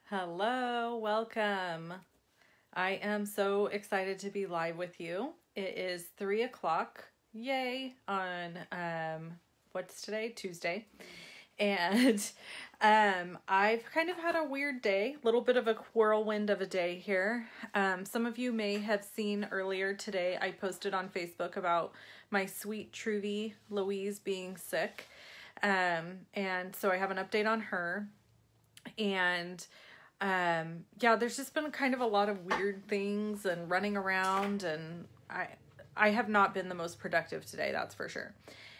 Hello, welcome. I am so excited to be live with you. It is 3 o'clock, yay, on, what's today? Tuesday. And I've kind of had a weird day, a little bit of a whirlwind of a day here. Some of you may have seen earlier today, I posted on Facebook about my sweet Trudy Louise being sick. And so I have an update on her. And yeah, there's just been kind of a lot of weird things and running around, and I have not been the most productive today, that's for sure.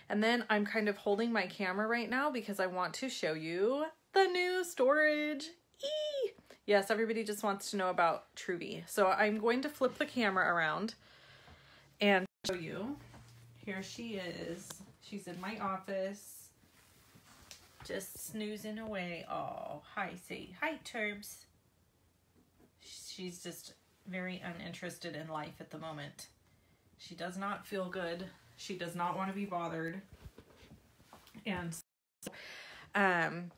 And then I'm kind of holding my camera right now because I want to show you the new storage. Eee! Yes, everybody just wants to know about Trudy. So I'm going to flip the camera around and show you. Here she is. She's in my office. Just snoozing away. Oh, hi, say hi, Turbs. She's just very uninterested in life at the moment. She does not feel good. She does not want to be bothered. And so,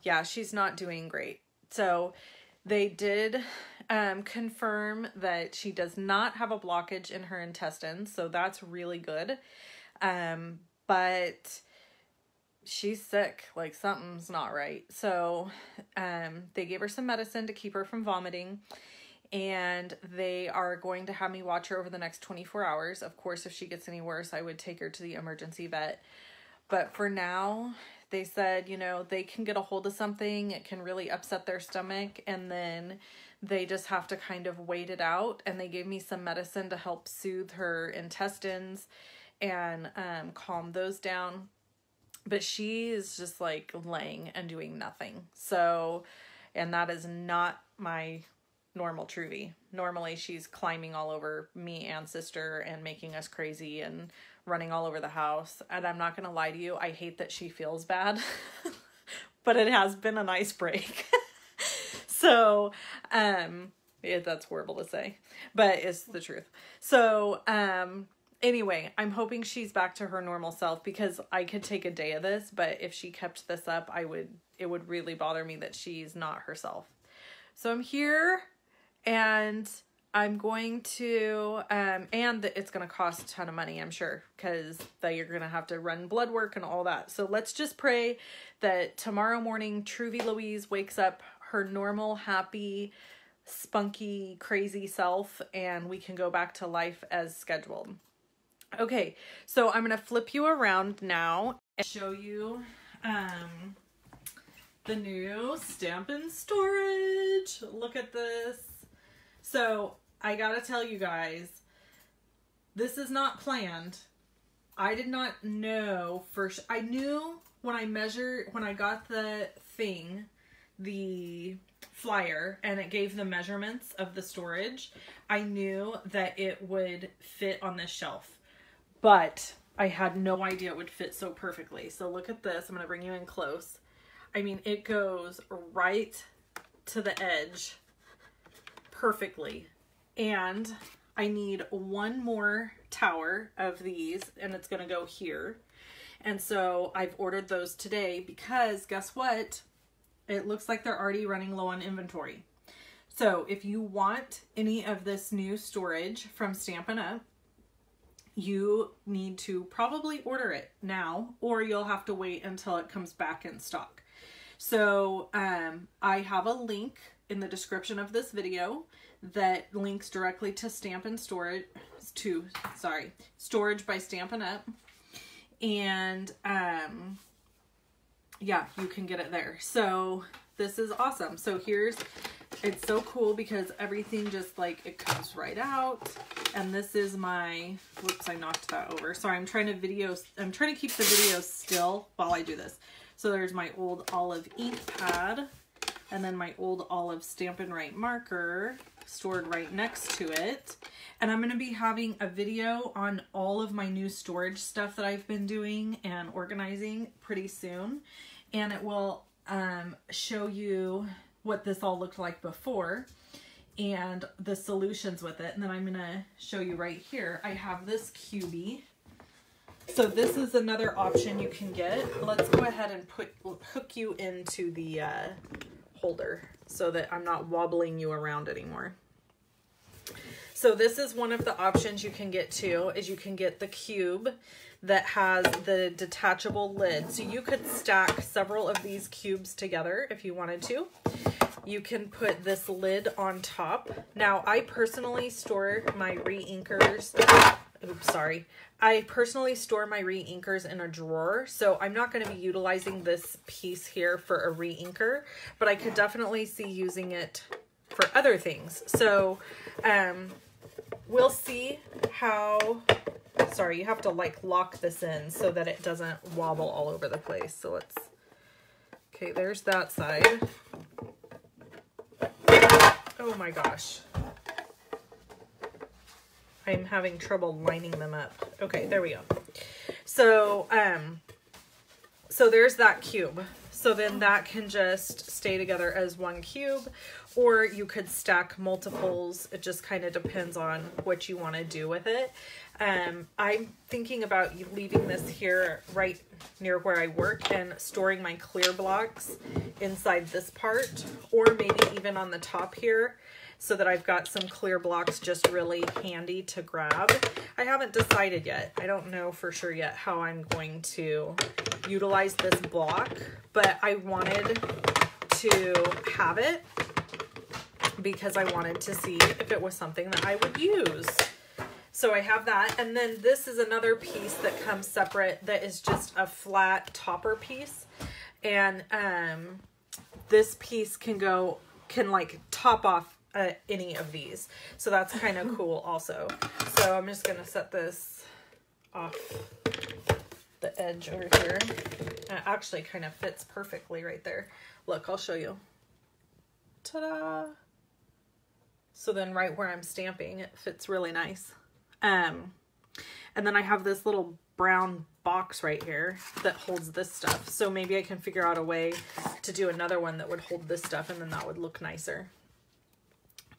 yeah, she's not doing great. So they did confirm that she does not have a blockage in her intestines. So that's really good. But she's sick, like something's not right. So they gave her some medicine to keep her from vomiting, and they are going to have me watch her over the next 24 hours. Of course, if she gets any worse, I would take her to the emergency vet. But for now, they said, you know, they can get a hold of something, it can really upset their stomach, and then they just have to kind of wait it out. And they gave me some medicine to help soothe her intestines and calm those down. But she is just like laying and doing nothing. So, and that is not my normal Trudy. Normally she's climbing all over me and sister and making us crazy and running all over the house. And I'm not going to lie to you, I hate that she feels bad, but it has been a nice break. So, yeah, that's horrible to say, but it's the truth. So, anyway, I'm hoping she's back to her normal self, because I could take a day of this, but if she kept this up, it would really bother me that she's not herself. So I'm here, and I'm going to, and it's going to cost a ton of money, I'm sure, because you're going to have to run blood work and all that. So let's just pray that tomorrow morning, Trudy Louise wakes up her normal, happy, spunky, crazy self, and we can go back to life as scheduled. Okay, so I'm going to flip you around now and show you the new STAMPIN storage. Look at this. So I got to tell you guys, this is not planned. I did not know first. I knew when I got the thing, the flyer, and it gave the measurements of the storage, I knew that it would fit on this shelf. But I had no idea it would fit so perfectly. So look at this. I'm going to bring you in close. I mean, it goes right to the edge perfectly. And I need one more tower of these, and it's going to go here. And so I've ordered those today because guess what? It looks like they're already running low on inventory. So if you want any of this new storage from Stampin' Up!, you need to probably order it now, or you'll have to wait until it comes back in stock. So I have a link in the description of this video that links directly to Stampin' Storage, Storage by Stampin' Up! And yeah, you can get it there. So this is awesome. So it's so cool because everything just like, it comes right out. And this is my, whoops, I knocked that over. Sorry, I'm trying to keep the video still while I do this. So there's my old olive ink pad, and then my old olive Stampin' Right marker stored right next to it. And I'm going to be having a video on all of my new storage stuff that I've been doing and organizing pretty soon. And it will show you what this all looked like before and the solutions with it. And then I'm going to show you right here. I have this cubie. So this is another option you can get. Let's go ahead and hook you into the holder so that I'm not wobbling you around anymore. So this is one of the options you can get too, is you can get the cube that has the detachable lid. So you could stack several of these cubes together if you wanted to. You can put this lid on top. Now, I personally store my re-inkers. Oops, sorry. I personally store my re-inkers in a drawer, so I'm not going to be utilizing this piece here for a re-inker, but I could definitely see using it for other things. So, we'll see how, sorry, you have to like lock this in so that it doesn't wobble all over the place. So let's, okay, there's that side. Oh my gosh. I'm having trouble lining them up. Okay, there we go. So, so there's that cube. So then that can just stay together as one cube, or you could stack multiples. It just kind of depends on what you want to do with it. I'm thinking about leaving this here right near where I work and storing my clear blocks inside this part, or maybe even on the top here, so that I've got some clear blocks just really handy to grab. I haven't decided yet. I don't know for sure yet how I'm going to utilize this block, but I wanted to have it because I wanted to see if it was something that I would use. So I have that, and then this is another piece that comes separate that is just a flat topper piece, and this piece can like top off any of these, so that's kind of cool also. So I'm just gonna set this off the edge over here. It actually kind of fits perfectly right there. Look, I'll show you. Ta-da! So then right where I'm stamping, it fits really nice. And then I have this little brown box right here that holds this stuff. So maybe I can figure out a way to do another one that would hold this stuff, and then that would look nicer.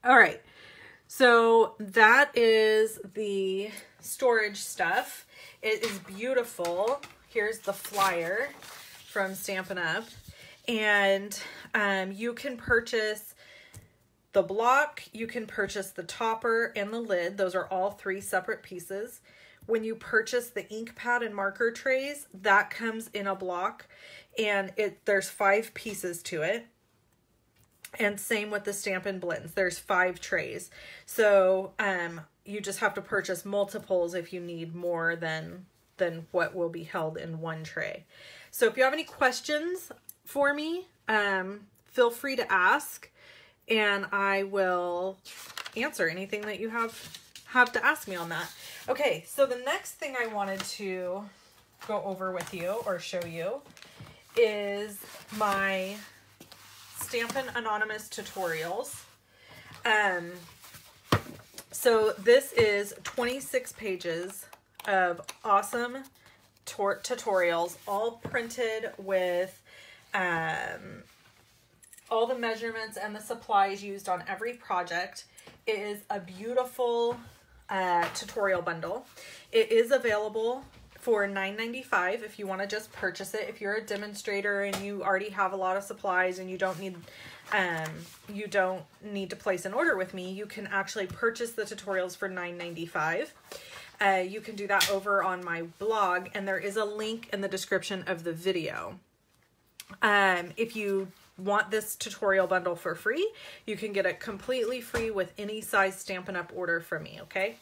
All right, so that is the storage stuff. It is beautiful. Here's the flyer from Stampin' Up. And you can purchase the block, you can purchase the topper and the lid. Those are all 3 separate pieces. When you purchase the ink pad and marker trays, that comes in a block, and there's 5 pieces to it. And same with the Stampin' blends. There's 5 trays. So you just have to purchase multiples if you need more than what will be held in one tray. So if you have any questions for me, feel free to ask, and I will answer anything that you have to ask me on that. Okay, so the next thing I wanted to go over with you or show you is my Stampin' Anonymous tutorials. So this is 26 pages of awesome tutorials, all printed with all the measurements and the supplies used on every project. It is a beautiful tutorial bundle. It is available for $9.95 if you want to just purchase it. If you're a demonstrator and you already have a lot of supplies and you don't need to place an order with me, you can actually purchase the tutorials for $9.95. You can do that over on my blog, and there is a link in the description of the video. If you want this tutorial bundle for free, you can get it completely free with any size Stampin' Up order from me, okay?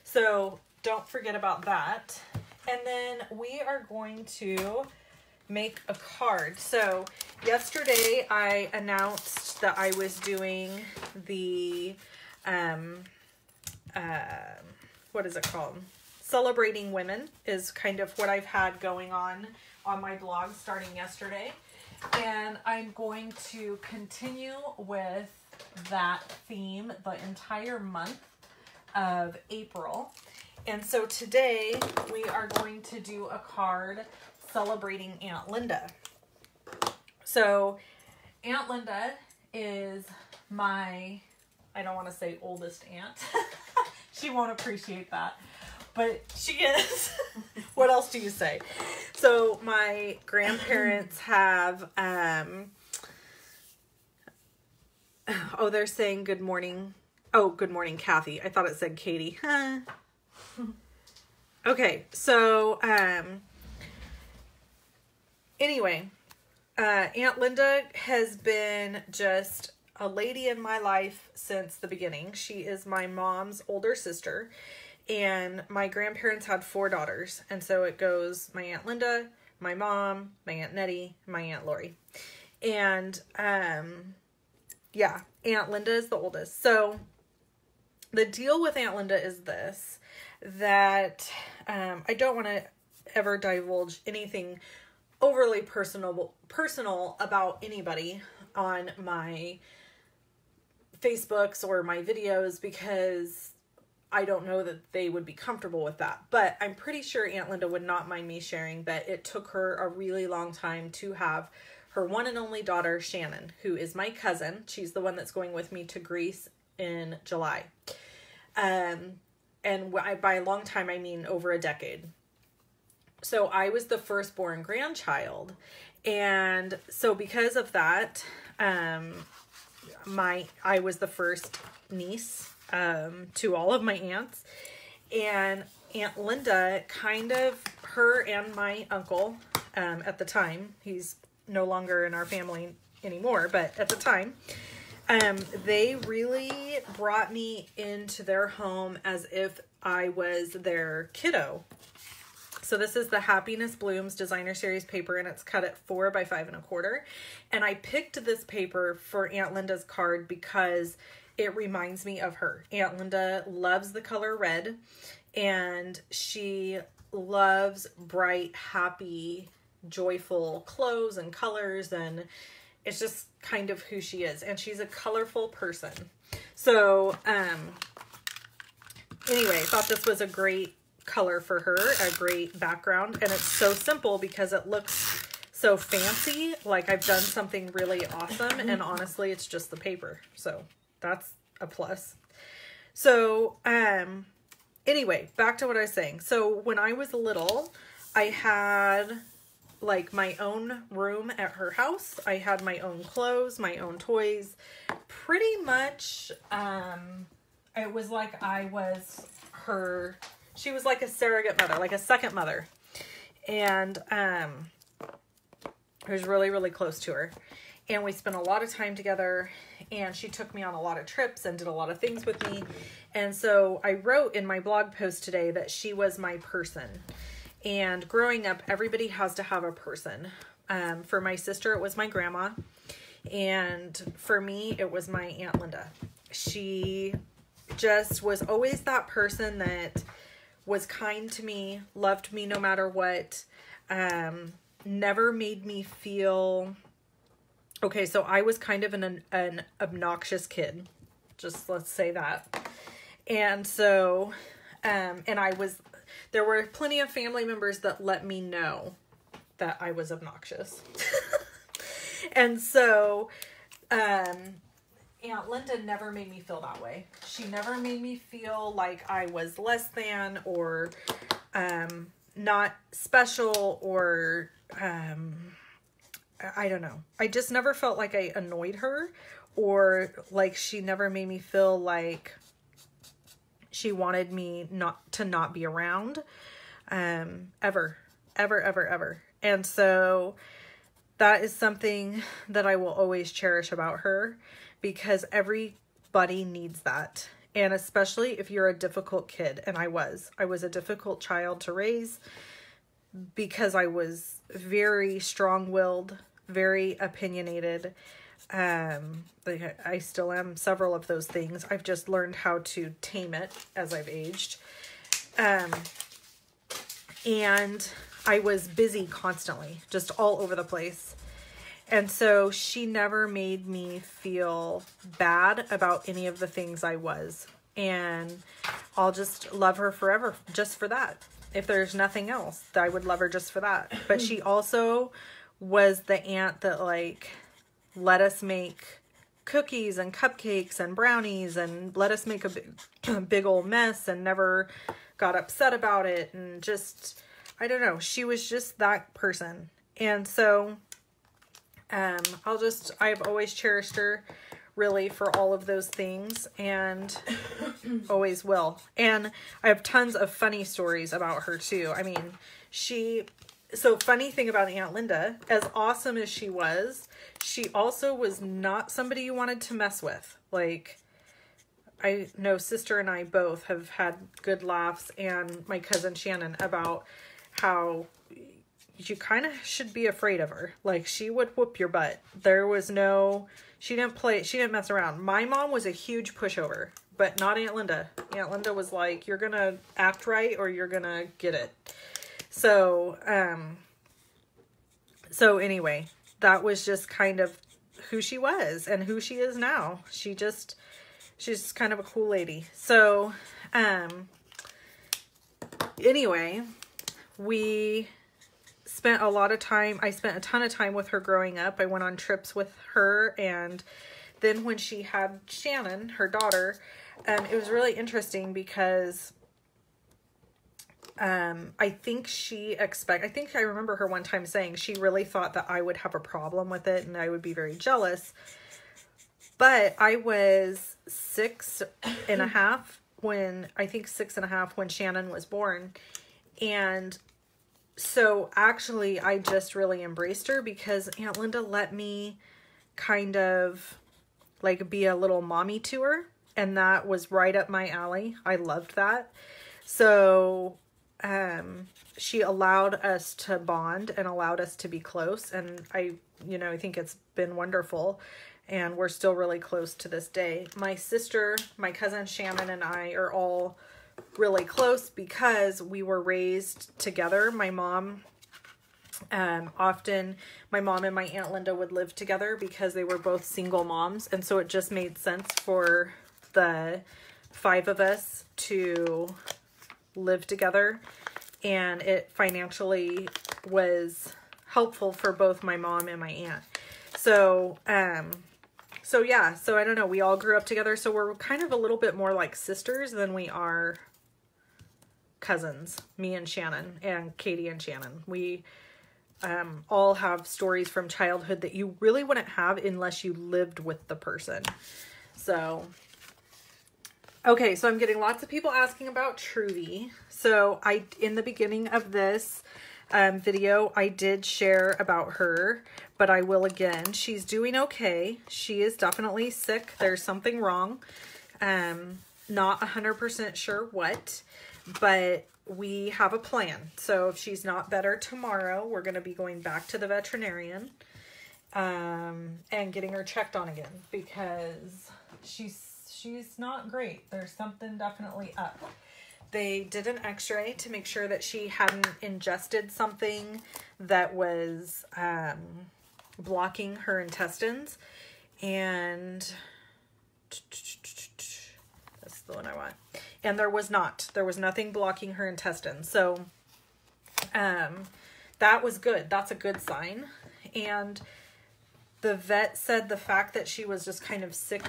So don't forget about that. And then we are going to make a card. So yesterday I announced that I was doing the, what is it called? Celebrating Women is kind of what I've had going on my blog starting yesterday. And I'm going to continue with that theme the entire month of April. And so today we are going to do a card celebrating Aunt Linda. So Aunt Linda is my, I don't want to say oldest aunt. She won't appreciate that, but she is. What else do you say? So my grandparents have Oh, they're saying good morning. Oh, good morning, Kathy. I thought it said Katie. Okay, so, anyway, Aunt Linda has been just a lady in my life since the beginning. She is my mom's older sister, and my grandparents had 4 daughters. And so it goes my Aunt Linda, my mom, my Aunt Nettie, my Aunt Lori. And, yeah, Aunt Linda is the oldest. So the deal with Aunt Linda is this, that I don't want to ever divulge anything overly personal about anybody on my Facebooks or my videos, because I don't know that they would be comfortable with that. But I'm pretty sure Aunt Linda would not mind me sharing that it took her a really long time to have her one and only daughter, Shannon, who is my cousin. She's the one that's going with me to Greece in July. And by a long time, I mean over a decade. So I was the firstborn grandchild. And so because of that, I was the first niece to all of my aunts. And Aunt Linda, kind of, her and my uncle at the time, he's no longer in our family anymore, but at the time, they really brought me into their home as if I was their kiddo. So this is the Happiness Blooms Designer Series paper, and it's cut at 4 by 5 1/4. And I picked this paper for Aunt Linda's card because it reminds me of her. Aunt Linda loves the color red, and she loves bright, happy, joyful clothes and colors, and it's just kind of who she is. And she's a colorful person. So, anyway, I thought this was a great color for her, a great background. And it's so simple because it looks so fancy, like I've done something really awesome. And honestly, it's just the paper. So that's a plus. So, anyway, back to what I was saying. So when I was little, I had like my own room at her house. I had my own clothes, my own toys. Pretty much, it was like I was she was like a surrogate mother, like a second mother. And I was really, really close to her. And we spent a lot of time together, and she took me on a lot of trips and did a lot of things with me. And so I wrote in my blog post today that she was my person. And growing up, everybody has to have a person. For my sister, it was my grandma. And for me, it was my Aunt Linda. She just was always that person that was kind to me, loved me no matter what, never made me feel... Okay, so I was kind of an obnoxious kid. Just let's say that. And so, there were plenty of family members that let me know that I was obnoxious. And so, Aunt Linda never made me feel that way. She never made me feel like I was less than or not special or... I don't know. I just never felt like I annoyed her, or like she never made me feel like she wanted me not to be around, ever. And so that is something that I will always cherish about her, because everybody needs that. And especially if you're a difficult kid, and I was a difficult child to raise because I was very strong-willed, very opinionated. I still am several of those things. I've just learned how to tame it as I've aged. And I was busy constantly, just all over the place. And so she never made me feel bad about any of the things I was. And I'll just love her forever just for that. If there's nothing else, I would love her just for that. But she also was the aunt that like let us make cookies and cupcakes and brownies and let us make a big old mess and never got upset about it. And just, I don't know, she was just that person. And so I've always cherished her really, for all of those things, and always will. And I have tons of funny stories about her too. I mean, so funny thing about Aunt Linda, as awesome as she also was not somebody you wanted to mess with. Like, I know sister and I both have had good laughs, and my cousin Shannon, about how you kind of should be afraid of her. Like, she would whoop your butt. She didn't mess around. My mom was a huge pushover, but not Aunt Linda. Aunt Linda was like, you're going to act right or you're going to get it. So anyway, that was just kind of who she was and who she is now. She's kind of a cool lady. So, anyway, I spent a ton of time with her growing up. I went on trips with her, and then when she had Shannon, her daughter, it was really interesting because I think I remember her one time saying she really thought that I would have a problem with it and I would be very jealous. But I was 6.5 when Shannon was born. And so actually I just really embraced her because Aunt Linda let me kind of like be a little mommy to her. And that was right up my alley. I loved that. So she allowed us to bond and allowed us to be close. And I think it's been wonderful. And we're still really close to this day. My sister, my cousin Shannon, and I are all really close because we were raised together. My mom, often my mom and my Aunt Linda would live together because they were both single moms. And so it just made sense for the 5 of us to live together. And it financially was helpful for both my mom and my aunt. So yeah, so I don't know, we all grew up together, so we're kind of a little bit more like sisters than we are cousins, me and Shannon, and Katie and Shannon. We all have stories from childhood that you really wouldn't have unless you lived with the person. So, okay, so I'm getting lots of people asking about Trudy. So in the beginning of this video, I did share about her, but I will again. She's doing okay. She is definitely sick. There's something wrong. Not 100% sure what, but we have a plan. So if she's not better tomorrow, we're going to be going back to the veterinarian and getting her checked on again because she's not great. There's something definitely up. They did an x-ray to make sure that she hadn't ingested something that was blocking her intestines. And that's the one I want. And there was not. There was nothing blocking her intestines. So that was good. That's a good sign. And the vet said the fact that she was just kind of sick,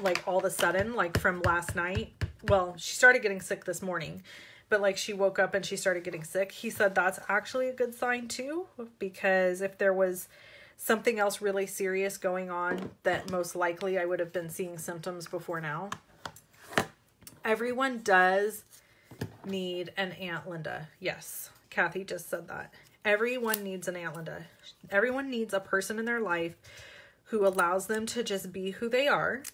like all of a sudden, like from last night. Well, she started getting sick this morning, but like she woke up and she started getting sick. He said that's actually a good sign too, because if there was something else really serious going on, that most likely I would have been seeing symptoms before now. Everyone does need an Aunt Linda. Yes, Kathy just said that. Everyone needs an Aunt Linda. Everyone needs a person in their life who allows them to just be who they are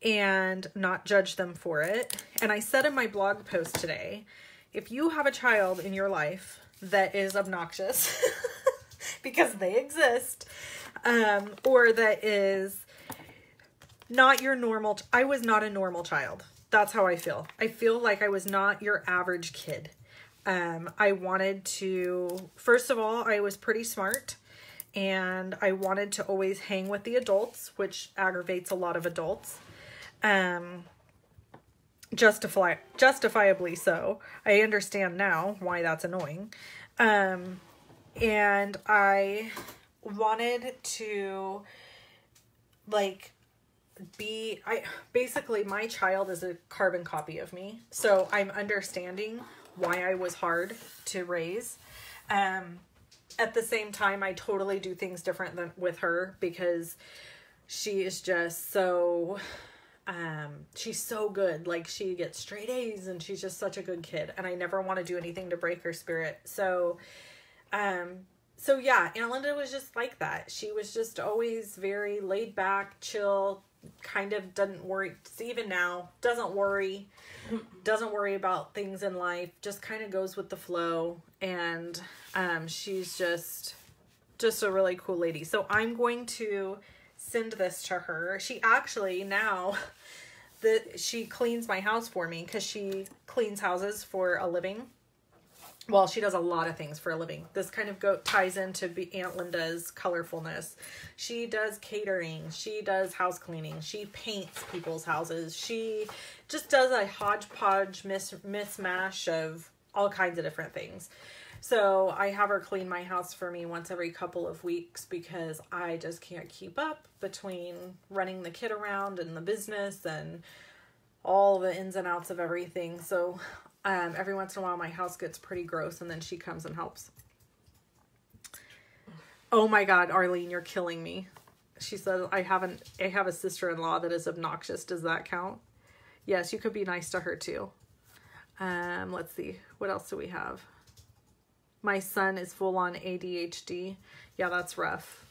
and not judge them for it. And I said in my blog post today, if you have a child in your life that is obnoxious, because they exist, or that is not your normal, I was not a normal child. That's how I feel. I feel like I was not your average kid. I wanted to, first of all, I was pretty smart, and I wanted to always hang with the adults, which aggravates a lot of adults. Justifiably so. I understand now why that's annoying. And I wanted to like basically my child is a carbon copy of me. So I'm understanding why I was hard to raise. At the same time, I totally do things different than with her because she is just so, she's so good. Like, she gets straight A's and she's just such a good kid. And I never want to do anything to break her spirit. So yeah, Aunt Linda was just like that. She was just always very laid back, chill, kind of doesn't worry. Even now, doesn't worry about things in life, just kind of goes with the flow. And she's just a really cool lady. So I'm going to send this to her. She actually now she cleans my house for me, because she cleans houses for a living. Well, she does a lot of things for a living. This kind of ties into Aunt Linda's colorfulness. She does catering. She does house cleaning. She paints people's houses. She just does a hodgepodge mismatch of all kinds of different things. So I have her clean my house for me once every couple of weeks, because I just can't keep up between running the kid around and the business and all the ins and outs of everything. So every once in a while my house gets pretty gross, and then she comes and helps. Oh my God, Arlene, you're killing me. She said, I have a sister-in-law that is obnoxious. Does that count? Yes, you could be nice to her too. Let's see. What else do we have? My son is full on ADHD. Yeah, that's rough.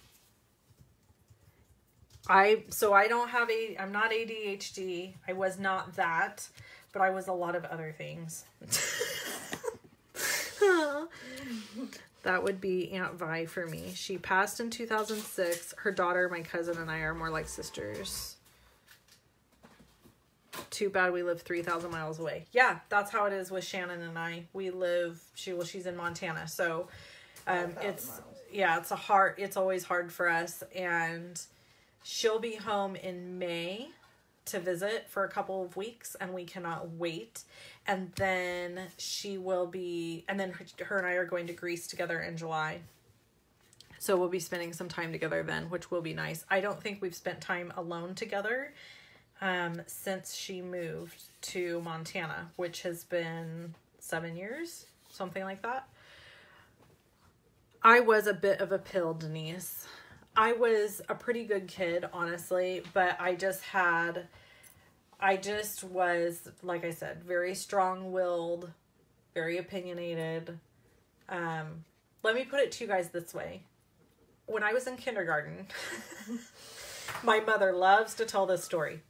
I'm not ADHD. I was not that, but I was a lot of other things. That would be Aunt Vi for me. She passed in 2006. Her daughter, my cousin, and I are more like sisters. Too bad we live 3,000 miles away. Yeah, that's how it is with Shannon and I. We live, she's in Montana. So, it's always hard for us. And she'll be home in May to visit for a couple of weeks, and we cannot wait. And then her and I are going to Greece together in July. So we'll be spending some time together then, which will be nice. I don't think we've spent time alone together since she moved to Montana, which has been 7 years, something like that. I was a bit of a pill, Denise. I was a pretty good kid, honestly, but I just was, like I said, very strong-willed, very opinionated. Let me put it to you guys this way. When I was in kindergarten, my mother loves to tell this story.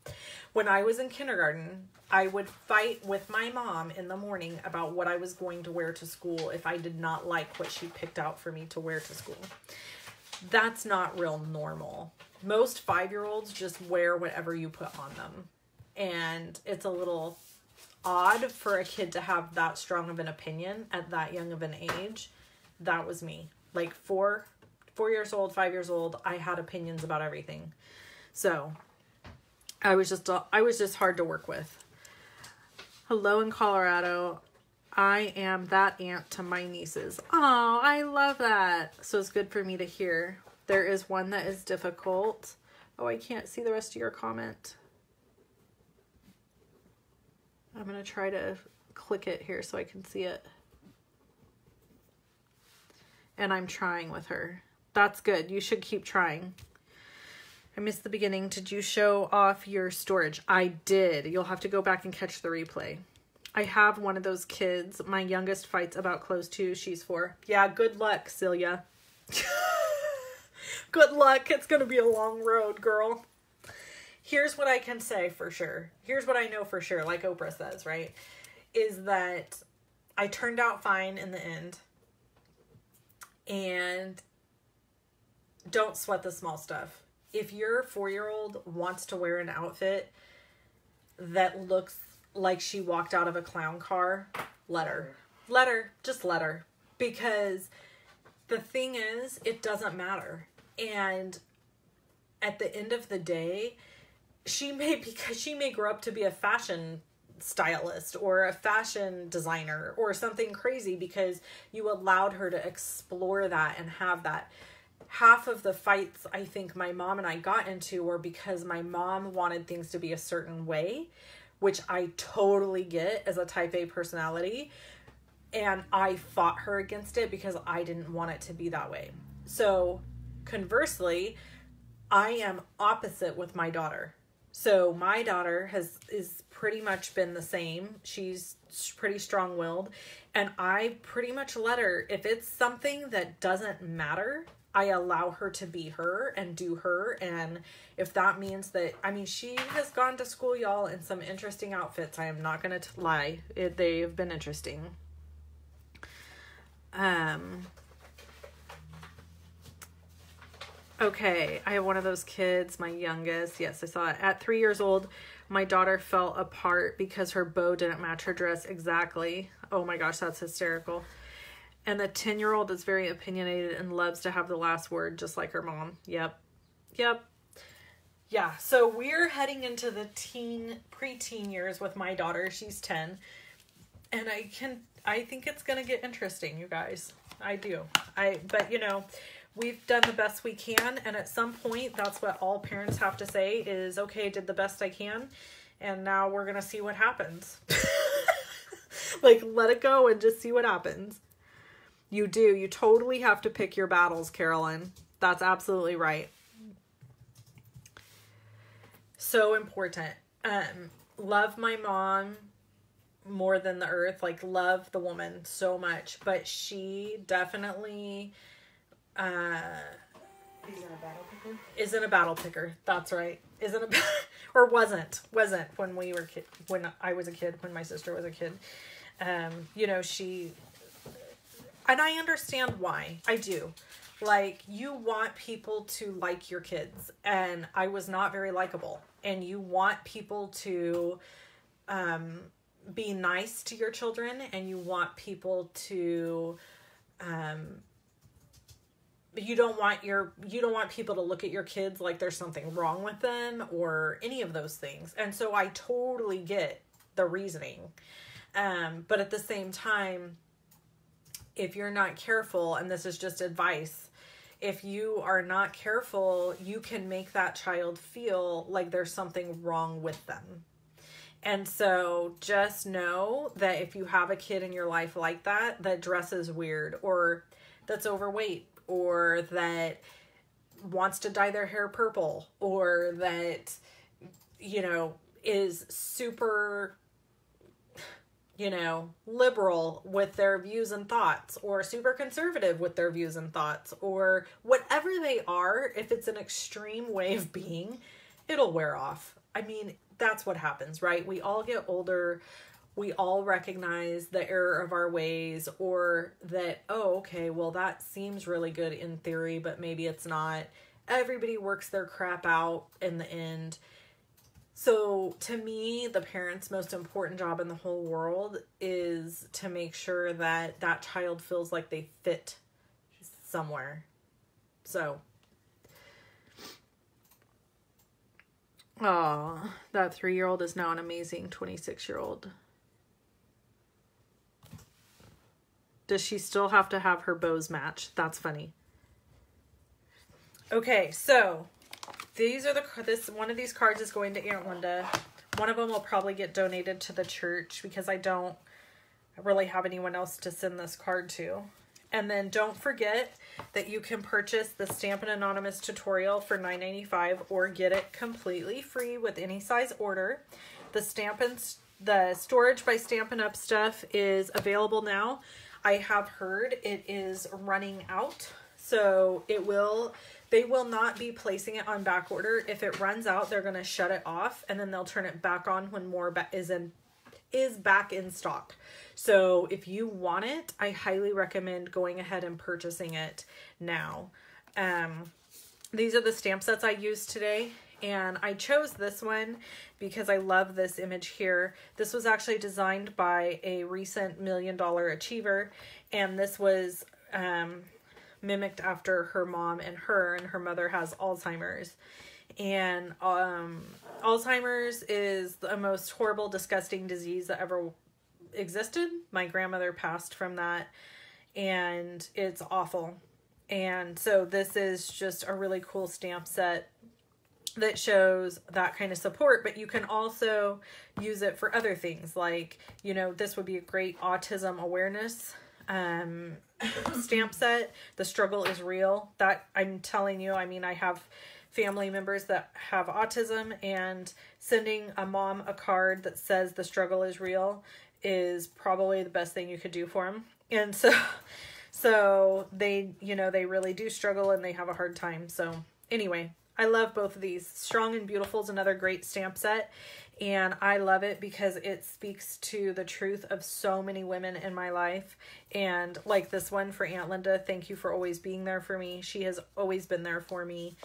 When I was in kindergarten, I would fight with my mom in the morning about what I was going to wear to school if I did not like what she picked out for me to wear to school. That's not real normal. Most 5-year-olds just wear whatever you put on them. And it's a little odd for a kid to have that strong of an opinion at that young of an age. That was me. Like 4 years old, 5 years old, I had opinions about everything. So I was just hard to work with. Hello in Colorado. I am that aunt to my nieces. Oh, I love that. So it's good for me to hear. There is one that is difficult. Oh, I can't see the rest of your comment. I'm going to try to click it here so I can see it. And I'm trying with her. That's good. You should keep trying. I missed the beginning. Did you show off your storage? I did. You'll have to go back and catch the replay. I have one of those kids. My youngest fights about clothes too. She's 4. Yeah, good luck, Celia. Good luck. It's going to be a long road, girl. Here's what I can say for sure. Here's what I know for sure, like Oprah says, right? Is that I turned out fine in the end. And don't sweat the small stuff. If your 4-year-old wants to wear an outfit that looks like she walked out of a clown car, let her. Just let her. Because the thing is, it doesn't matter. And at the end of the day, she may grow up to be a fashion stylist or a fashion designer or something crazy because you allowed her to explore that and have that. Half of the fights I think my mom and I got into were because my mom wanted things to be a certain way, which I totally get as a type A personality. And I fought her against it because I didn't want it to be that way. So conversely, I am opposite with my daughter. So my daughter is pretty much been the same. She's pretty strong-willed, and I pretty much let her, if it's something that doesn't matter, I allow her to be her and do her. And if that means that, I mean, she has gone to school, y'all, in some interesting outfits. I am not going to lie. They've been interesting. Okay, I have one of those kids, my youngest. Yes, I saw it. At 3 years old, my daughter fell apart because her bow didn't match her dress exactly. Oh my gosh, that's hysterical. And the 10-year-old is very opinionated and loves to have the last word, just like her mom. Yep. Yeah, so we're heading into the preteen years with my daughter. She's 10. And I think it's going to get interesting, you guys. I do. But you know, we've done the best we can, and at some point, that's what all parents have to say is, okay, I did the best I can, and now we're going to see what happens. Like, let it go and just see what happens. You do. You totally have to pick your battles, Carolyn. That's absolutely right. So important. Love my mom more than the earth. Like, love the woman so much, but she definitely isn't a battle picker. That's right. Or wasn't when we were when I was a kid, when my sister was a kid. You know, and I understand why. I do. Like, you want people to like your kids, and I was not very likable, and you want people to be nice to your children, and you want people to you don't want people to look at your kids like there's something wrong with them or any of those things. And so I totally get the reasoning. But at the same time, if you're not careful, and this is just advice, if you are not careful, you can make that child feel like there's something wrong with them. And so just know that if you have a kid in your life like that dresses weird, or that's overweight, or that wants to dye their hair purple, or that, you know, is super, you know, liberal with their views and thoughts, or super conservative with their views and thoughts, or whatever they are, if it's an extreme way of being, it'll wear off. I mean, that's what happens, right? We all get older. We all recognize the error of our ways, or that, oh, okay, well, that seems really good in theory, but maybe it's not. Everybody works their crap out in the end. So to me, the parent's most important job in the whole world is to make sure that that child feels like they fit somewhere. So, oh, that 3-year-old is now an amazing 26-year-old. Does she still have to have her bows match? That's funny. Okay, so these are one of these cards is going to Aunt Linda. One of them will probably get donated to the church because I don't really have anyone else to send this card to. And then don't forget that you can purchase the Stampin' Anonymous tutorial for $9.95 or get it completely free with any size order. The Storage by Stampin' Up! Stuff is available now. I have heard it is running out, so they will not be placing it on back order. If it runs out, they're going to shut it off, and then they'll turn it back on when more is back in stock. So if you want it, I highly recommend going ahead and purchasing it now. These are the stamp sets I used today, and I chose this one because I love this image here. This was actually designed by a recent $1 Million achiever, and this was mimicked after her mom and her mother has Alzheimer's. And Alzheimer's is the most horrible, disgusting disease that ever existed. My grandmother passed from that, and it's awful. And so this is just a really cool stamp set that shows that kind of support, but you can also use it for other things. Like, you know, this would be a great autism awareness stamp set. The struggle is real. That I'm telling you, I mean, I have family members that have autism, and sending a mom a card that says the struggle is real is probably the best thing you could do for them. And so they, you know, they really do struggle and they have a hard time. So anyway, I love both of these. Strong and Beautiful is another great stamp set. And I love it because it speaks to the truth of so many women in my life. And like this one for Aunt Linda, thank you for always being there for me. She has always been there for me.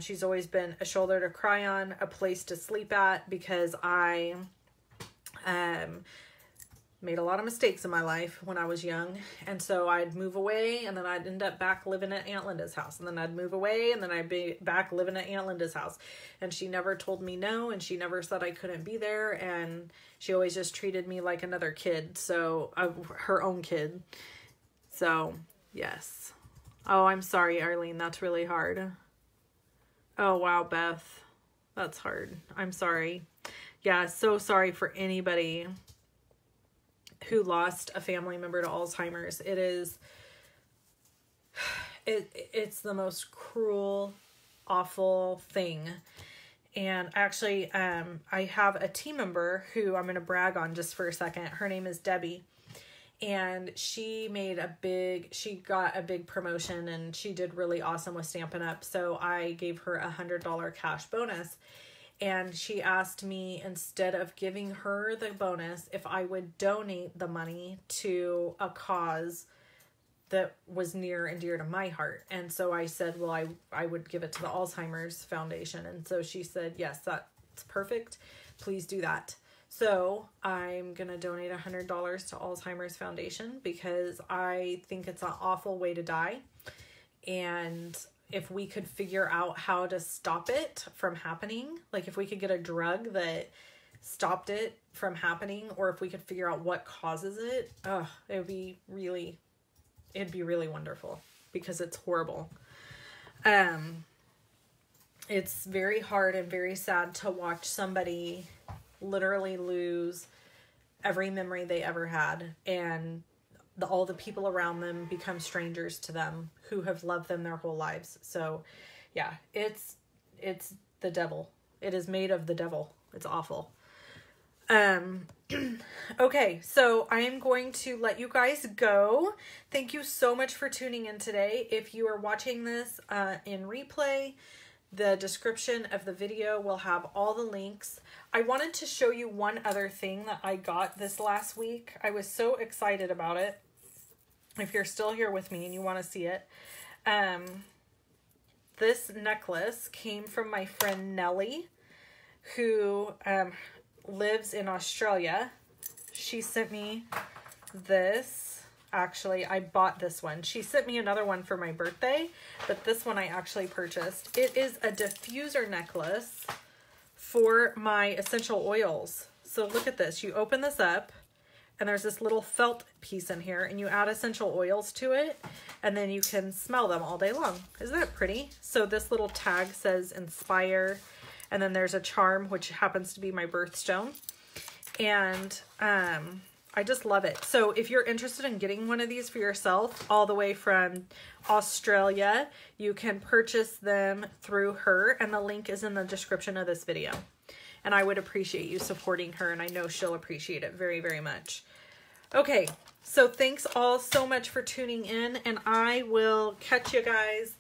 She's always been a shoulder to cry on, a place to sleep at, because I made a lot of mistakes in my life when I was young. And so I'd move away, and then I'd end up back living at Aunt Linda's house. And then I'd move away, and then I'd be back living at Aunt Linda's house. And she never told me no, and she never said I couldn't be there. And she always just treated me like another kid. So, her own kid. So, yes. Oh, I'm sorry, Arlene. That's really hard. Oh, wow, Beth. That's hard. I'm sorry. Yeah, so sorry for anybody who lost a family member to Alzheimer's. It's the most cruel, awful thing. And actually, I have a team member who I'm going to brag on just for a second. Her name is Debbie. And she got a big promotion, and she did really awesome with Stampin' Up. So I gave her $100 cash bonus. And she asked me, instead of giving her the bonus, if I would donate the money to a cause that was near and dear to my heart. And so I said, well, I would give it to the Alzheimer's Foundation. And so she said, yes, that's perfect. Please do that. So I'm going to donate $100 to Alzheimer's Foundation because I think it's an awful way to die. And if we could figure out how to stop it from happening, like if we could get a drug that stopped it from happening, or if we could figure out what causes it, it'd be really wonderful, because it's horrible. It's very hard and very sad to watch somebody literally lose every memory they ever had, and all the people around them become strangers to them who have loved them their whole lives. So yeah, it's the devil. It is made of the devil. It's awful. Okay, so I am going to let you guys go. Thank you so much for tuning in today. If you are watching this in replay, the description of the video will have all the links. I wanted to show you one other thing that I got this last week. I was so excited about it. If you're still here with me and you want to see it, this necklace came from my friend Nellie, who lives in Australia. She sent me this. Actually, I bought this one. She sent me another one for my birthday, but this one I actually purchased. It is a diffuser necklace for my essential oils. So look at this. You open this up, and there's this little felt piece in here, and you add essential oils to it, and then you can smell them all day long. Isn't that pretty? So this little tag says Inspire, and then there's a charm, which happens to be my birthstone. And I just love it. So if you're interested in getting one of these for yourself, all the way from Australia, you can purchase them through her, and the link is in the description of this video. And I would appreciate you supporting her, and I know she'll appreciate it very, very much. Okay, so thanks all so much for tuning in, and I will catch you guys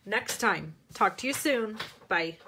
next time. Talk to you soon. Bye.